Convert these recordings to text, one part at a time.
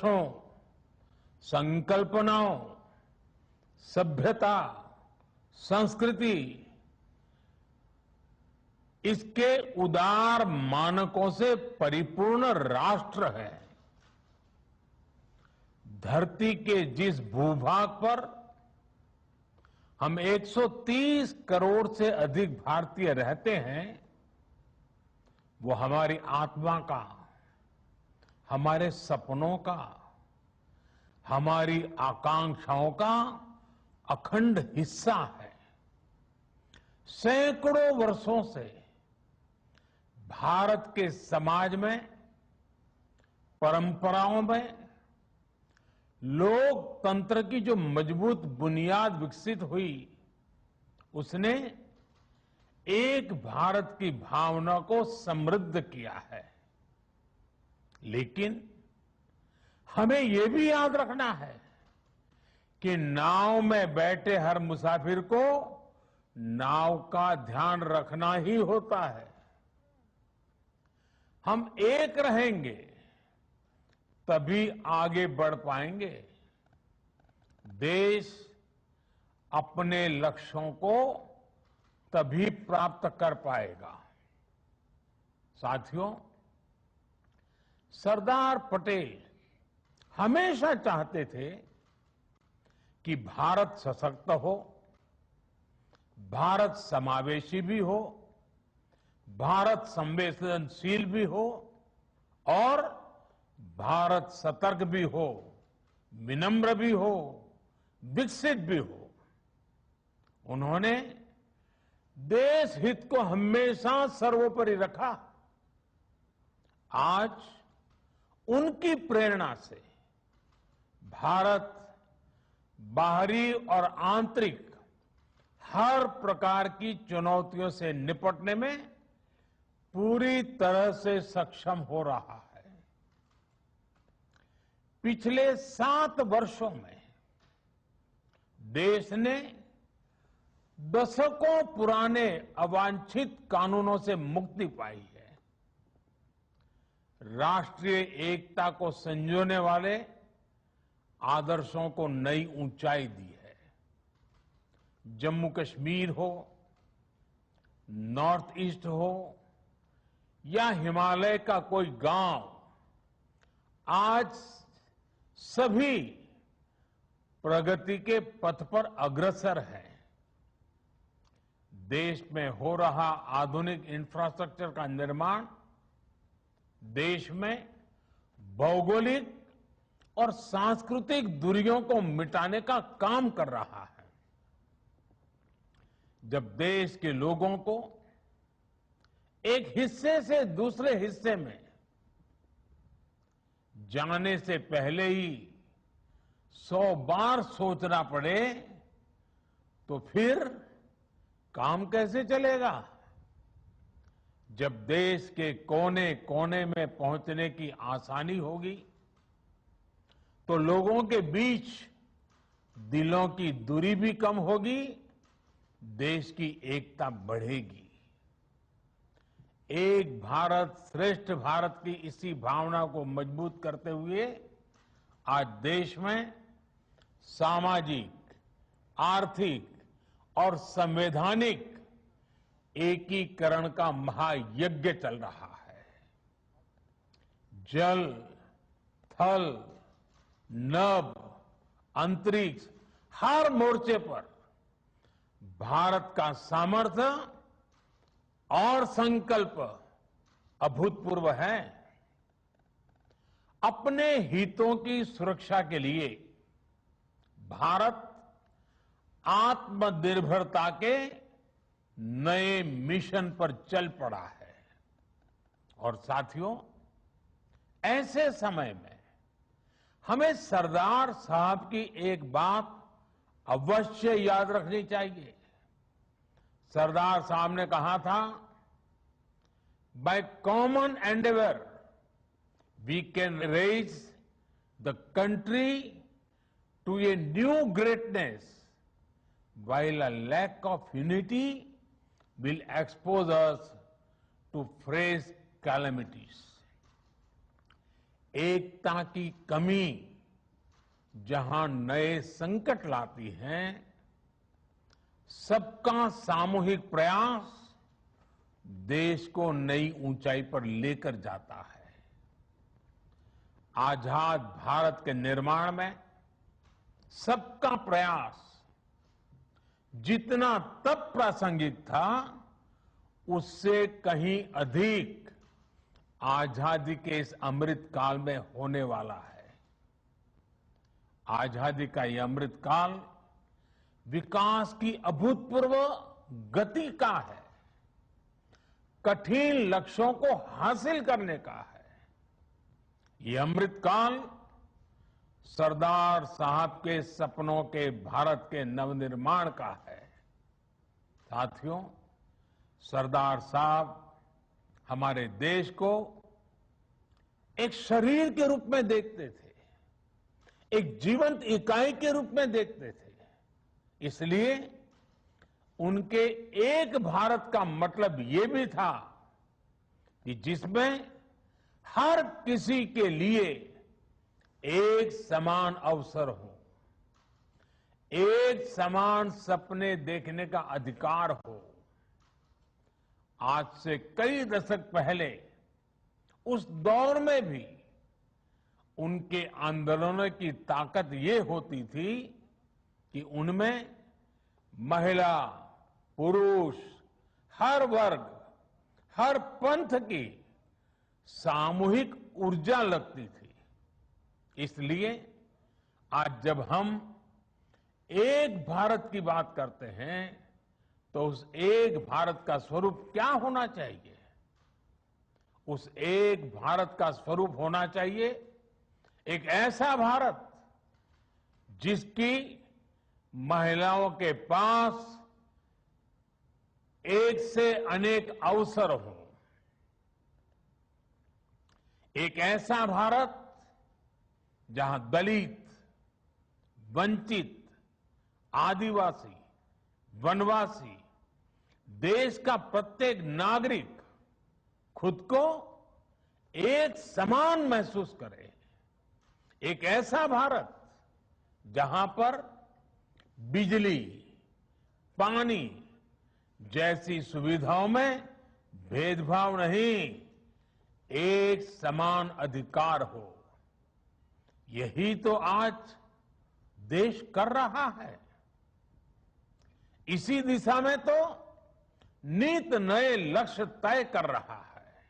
आदर्शों, संकल्पनाओं, सभ्यता, संस्कृति, इसके उदार मानकों से परिपूर्ण राष्ट्र है। धरती के जिस भूभाग पर हम 130 करोड़ से अधिक भारतीय रहते हैं, वो हमारी आत्मा का, हमारे सपनों का, हमारी आकांक्षाओं का अखंड हिस्सा है। सैकड़ों वर्षों से भारत के समाज में, परंपराओं में लोकतंत्र की जो मजबूत बुनियाद विकसित हुई, उसने एक भारत की भावना को समृद्ध किया है। लेकिन हमें यह भी याद रखना है कि नाव में बैठे हर मुसाफिर को नाव का ध्यान रखना ही होता है। हम एक रहेंगे तभी आगे बढ़ पाएंगे। देश अपने लक्ष्यों को तभी प्राप्त कर पाएगा। साथियों, सरदार पटेल हमेशा चाहते थे कि भारत सशक्त हो, भारत समावेशी भी हो, भारत संवेदनशील भी हो और भारत सतर्क भी हो, विनम्र भी हो, विकसित भी हो। उन्होंने देश हित को हमेशा सर्वोपरि रखा। आज उनकी प्रेरणा से भारत बाहरी और आंतरिक हर प्रकार की चुनौतियों से निपटने में पूरी तरह से सक्षम हो रहा है। पिछले 7 वर्षों में देश ने दशकों पुराने अवांछित कानूनों से मुक्ति पाई है। राष्ट्रीय एकता को संजोने वाले आदर्शों को नई ऊंचाई दी है। जम्मू कश्मीर हो, नॉर्थ ईस्ट हो या हिमालय का कोई गांव, आज सभी प्रगति के पथ पर अग्रसर है। देश में हो रहा आधुनिक इंफ्रास्ट्रक्चर का निर्माण देश में भौगोलिक और सांस्कृतिक दूरियों को मिटाने का काम कर रहा है। जब देश के लोगों को एक हिस्से से दूसरे हिस्से में जाने से पहले ही 100 बार सोचना पड़े, तो फिर काम कैसे चलेगा? जब देश के कोने कोने में पहुंचने की आसानी होगी, तो लोगों के बीच दिलों की दूरी भी कम होगी, देश की एकता बढ़ेगी। एक भारत श्रेष्ठ भारत की इसी भावना को मजबूत करते हुए आज देश में सामाजिक, आर्थिक और संवैधानिक एकीकरण का महायज्ञ चल रहा है। जल, थल, नभ, अंतरिक्ष, हर मोर्चे पर भारत का सामर्थ्य और संकल्प अभूतपूर्व है। अपने हितों की सुरक्षा के लिए भारत आत्मनिर्भरता के नए मिशन पर चल पड़ा है। और साथियों, ऐसे समय में हमें सरदार साहब की एक बात अवश्य याद रखनी चाहिए। सरदार साहब ने कहा था, by common endeavour we can raise the country to a new greatness, while a lack of unity will expose us to fresh calamities. एकता की कमी जहां नए संकट लाती है, सबका सामूहिक प्रयास देश को नई ऊंचाई पर लेकर जाता है। आजाद भारत के निर्माण में सबका प्रयास जितना तब प्रासंगिक था, उससे कहीं अधिक आजादी के इस अमृत काल में होने वाला है। आजादी का ये अमृत काल विकास की अभूतपूर्व गति का है, कठिन लक्ष्यों को हासिल करने का है। ये अमृत काल सरदार साहब के सपनों के भारत के नवनिर्माण का है। साथियों, सरदार साहब हमारे देश को एक शरीर के रूप में देखते थे, एक जीवंत इकाई के रूप में देखते थे। इसलिए उनके एक भारत का मतलब ये भी था कि जिसमें हर किसी के लिए एक समान अवसर हो, एक समान सपने देखने का अधिकार हो। आज से कई दशक पहले उस दौर में भी उनके आंदोलनों की ताकत ये होती थी कि उनमें महिला, पुरुष, हर वर्ग, हर पंथ की सामूहिक ऊर्जा लगती थी। इसलिए आज जब हम एक भारत की बात करते हैं, तो उस एक भारत का स्वरूप क्या होना चाहिए? उस एक भारत का स्वरूप होना चाहिए एक ऐसा भारत जिसकी महिलाओं के पास एक से अनेक अवसर हो, एक ऐसा भारत जहां दलित, वंचित, आदिवासी, वनवासी, देश का प्रत्येक नागरिक खुद को एक समान महसूस करे। एक ऐसा भारत जहां पर बिजली, पानी जैसी सुविधाओं में भेदभाव नहीं, एक समान अधिकार हो। यही तो आज देश कर रहा है। इसी दिशा में तो नित नए लक्ष्य तय कर रहा है।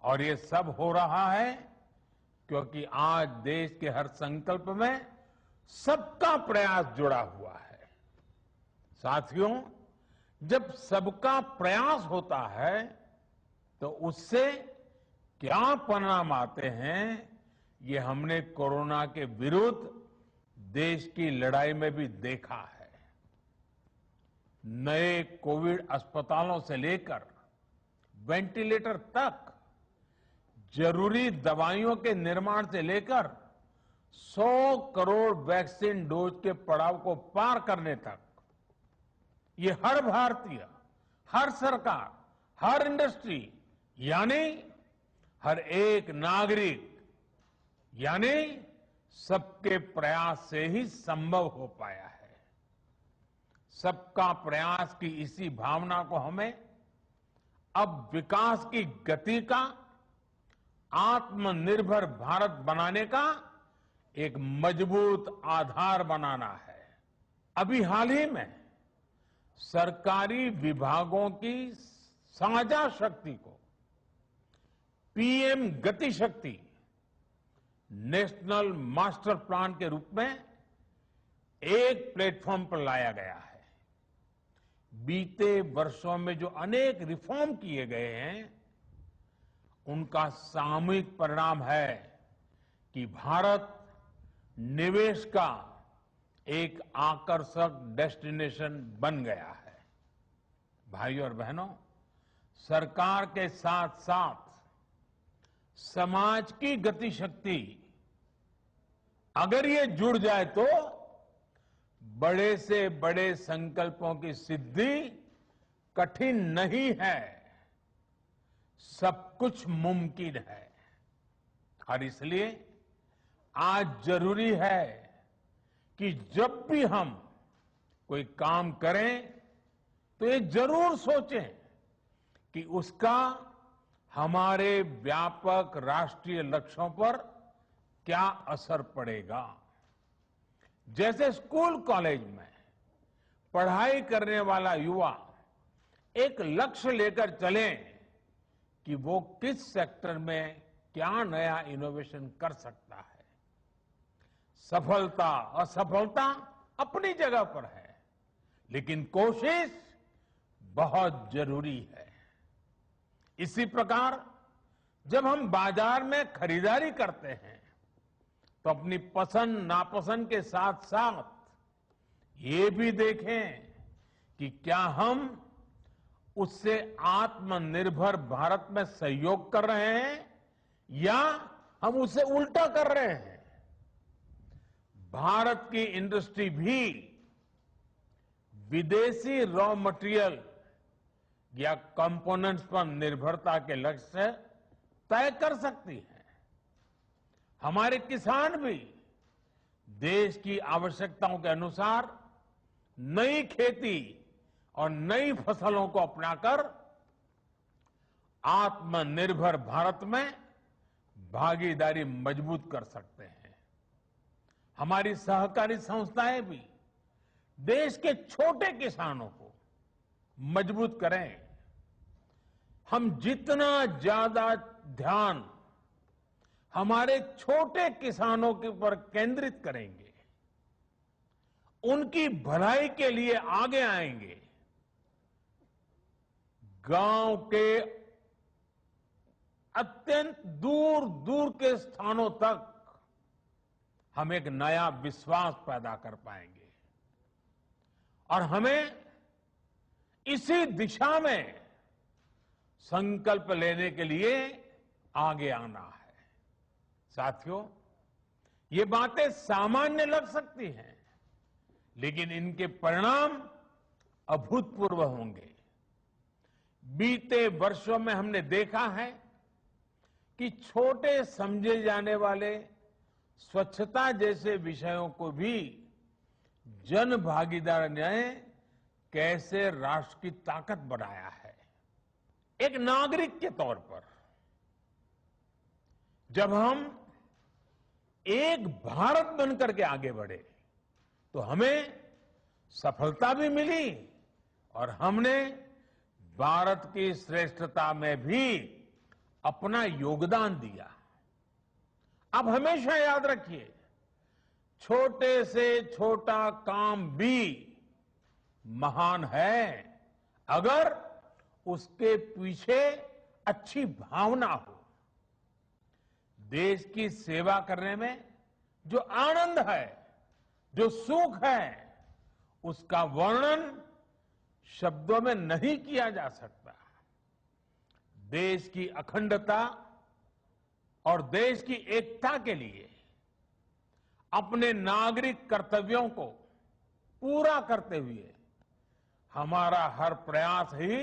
और ये सब हो रहा है क्योंकि आज देश के हर संकल्प में सबका प्रयास जुड़ा हुआ है। साथियों, जब सबका प्रयास होता है तो उससे क्या परिणाम आते हैं, ये हमने कोरोना के विरुद्ध देश की लड़ाई में भी देखा है। नए कोविड अस्पतालों से लेकर वेंटिलेटर तक, जरूरी दवाइयों के निर्माण से लेकर 100 करोड़ वैक्सीन डोज के पड़ाव को पार करने तक, ये हर भारतीय, हर सरकार, हर इंडस्ट्री, यानी हर एक नागरिक, यानी सबके प्रयास से ही संभव हो पाया है। सबका प्रयास की इसी भावना को हमें अब विकास की गति का, आत्मनिर्भर भारत बनाने का एक मजबूत आधार बनाना है। अभी हाल ही में सरकारी विभागों की साझा शक्ति को पीएम गति शक्ति नेशनल मास्टर प्लान के रूप में एक प्लेटफॉर्म पर लाया गया है। बीते वर्षों में जो अनेक रिफॉर्म किए गए हैं, उनका सामूहिक परिणाम है कि भारत निवेश का एक आकर्षक डेस्टिनेशन बन गया है। भाइयों और बहनों, सरकार के साथ साथ समाज की गति शक्ति अगर ये जुड़ जाए तो बड़े से बड़े संकल्पों की सिद्धि कठिन नहीं है, सब कुछ मुमकिन है। और इसलिए आज जरूरी है कि जब भी हम कोई काम करें तो ये जरूर सोचें कि उसका हमारे व्यापक राष्ट्रीय लक्ष्यों पर क्या असर पड़ेगा। जैसे स्कूल कॉलेज में पढ़ाई करने वाला युवा एक लक्ष्य लेकर चले कि वो किस सेक्टर में क्या नया इनोवेशन कर सकता है। सफलता असफलता अपनी जगह पर है, लेकिन कोशिश बहुत जरूरी है। इसी प्रकार जब हम बाजार में खरीदारी करते हैं तो अपनी पसंद नापसंद के साथ साथ ये भी देखें कि क्या हम उससे आत्मनिर्भर भारत में सहयोग कर रहे हैं या हम उसे उल्टा कर रहे हैं। भारत की इंडस्ट्री भी विदेशी रॉ मटेरियल या कंपोनेंट्स पर निर्भरता के लक्ष्य तय कर सकती है। हमारे किसान भी देश की आवश्यकताओं के अनुसार नई खेती और नई फसलों को अपनाकर आत्मनिर्भर भारत में भागीदारी मजबूत कर सकते हैं। हमारी सहकारी संस्थाएं भी देश के छोटे किसानों को मजबूत करें। हम जितना ज्यादा ध्यान हमारे छोटे किसानों के ऊपर केंद्रित करेंगे, उनकी भलाई के लिए आगे आएंगे, गांव के अत्यंत दूर दूर के स्थानों तक हम एक नया विश्वास पैदा कर पाएंगे। और हमें इसी दिशा में संकल्प लेने के लिए आगे आना है। साथियों, ये बातें सामान्य लग सकती हैं, लेकिन इनके परिणाम अभूतपूर्व होंगे। बीते वर्षों में हमने देखा है कि छोटे समझे जाने वाले स्वच्छता जैसे विषयों को भी जन भागीदारी ने कैसे राष्ट्र की ताकत बनाया है। एक नागरिक के तौर पर जब हम एक भारत बनकर के आगे बढ़े तो हमें सफलता भी मिली और हमने भारत की श्रेष्ठता में भी अपना योगदान दिया। आप हमेशा याद रखिए, छोटे से छोटा काम भी महान है अगर उसके पीछे अच्छी भावना हो। देश की सेवा करने में जो आनंद है, जो सुख है, उसका वर्णन शब्दों में नहीं किया जा सकता। देश की अखंडता और देश की एकता के लिए अपने नागरिक कर्तव्यों को पूरा करते हुए हमारा हर प्रयास ही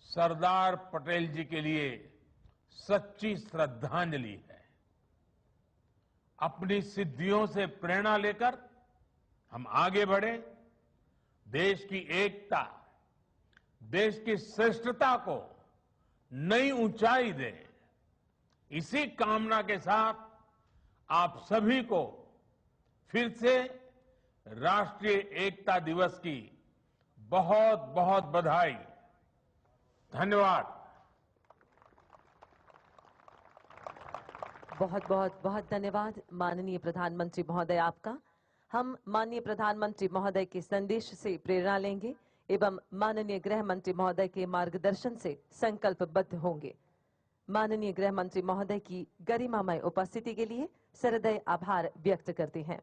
सरदार पटेल जी के लिए सच्ची श्रद्धांजलि है। अपनी सिद्धियों से प्रेरणा लेकर हम आगे बढ़े, देश की एकता, देश की श्रेष्ठता को नई ऊंचाई दें। इसी कामना के साथ आप सभी को फिर से राष्ट्रीय एकता दिवस की बहुत बहुत बधाई। धन्यवाद। बहुत बहुत बहुत धन्यवाद माननीय प्रधानमंत्री महोदय आपका। हम माननीय प्रधानमंत्री महोदय के संदेश से प्रेरणा लेंगे एवं माननीय गृह मंत्री महोदय के मार्गदर्शन से संकल्पबद्ध होंगे। माननीय गृह मंत्री महोदय की गरिमामय उपस्थिति के लिए सहृदय आभार व्यक्त करते हैं।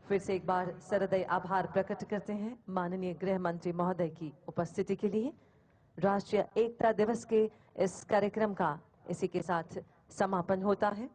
फिर से एक बार सरदय आभार प्रकट करते हैं माननीय गृह मंत्री महोदय की उपस्थिति के लिए। राष्ट्रीय एकता दिवस के इस कार्यक्रम का इसी के साथ समापन होता है।